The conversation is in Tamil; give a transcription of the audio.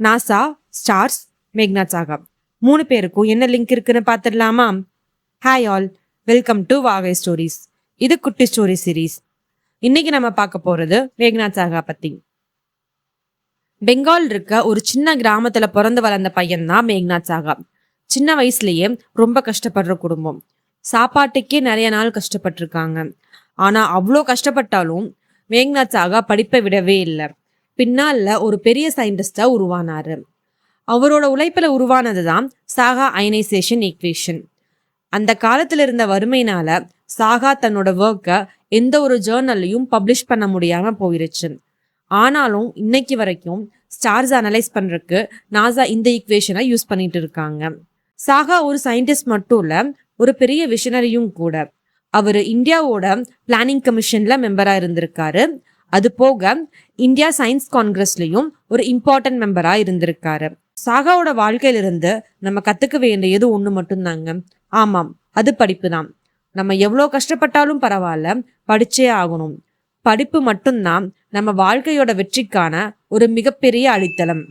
நாசா, ஸ்டார்ஸ், மேக்னாட் சாகா 3 பேருக்கும் என்ன லிங்க் இருக்குன்னு பார்த்துடலாமா? ஹாய் ஆல், வெல்கம் டு வாகை ஸ்டோரிஸ். இது குட்டி ஸ்டோரி சீரீஸ். இன்னைக்கு நம்ம பார்க்க போறது மேக்னாட் சாகா பத்தி. பெங்கால் இருக்க ஒரு சின்ன கிராமத்துல பிறந்து வளர்ந்த பையன் தான் மேக்னாட் சாகா. சின்ன வயசுலயே ரொம்ப கஷ்டப்படுற குடும்பம். சாப்பாட்டுக்கே நிறைய நாள் கஷ்டப்பட்டிருக்காங்க. ஆனா அவ்வளோ கஷ்டப்பட்டாலும் மேக்னாட் சாகா படிப்பை விடவே இல்லை. பின்னால ஒரு பெரிய சயின்டிஸ்டா உருவானாரு. அவரோட உழைப்புல உருவானதுதான் சாகா அயனைசேஷன் ஈக்குவேஷன். அந்த காலத்துல இருந்த வறுமையினால சாகா தன்னோட ஒர்க்கை எந்த ஒரு ஜேர்னல்லையும் பப்ளிஷ் பண்ண முடியாம போயிருச்சு. ஆனாலும் இன்னைக்கு வரைக்கும் ஸ்டார்ஸ் அனலைஸ் பண்றதுக்கு நாசா இந்த ஈக்குவேஷனை யூஸ் பண்ணிட்டு இருக்காங்க. சாகா ஒரு சயின்டிஸ்ட் மட்டும் இல்ல, ஒரு பெரிய விஷனரியும் கூட. அவரு இந்தியாவோட பிளானிங் கமிஷன்ல மெம்பரா இருந்திருக்காரு. அது போக இந்தியா சயின்ஸ் காங்கிரஸ்லயும் ஒரு இம்பார்ட்டன்ட் மெம்பரா இருந்திருக்காரு. சாகாவோட வாழ்க்கையிலிருந்து நம்ம கத்துக்க வேண்டியது ஒண்ணு மட்டும்தாங்க. ஆமாம், அது படிப்பு தான். நம்ம எவ்வளோ கஷ்டப்பட்டாலும் பரவாயில்ல, படிச்சே ஆகணும். படிப்பு மட்டும்தான் நம்ம வாழ்க்கையோட வெற்றிக்கான ஒரு மிகப்பெரிய அடித்தளம்.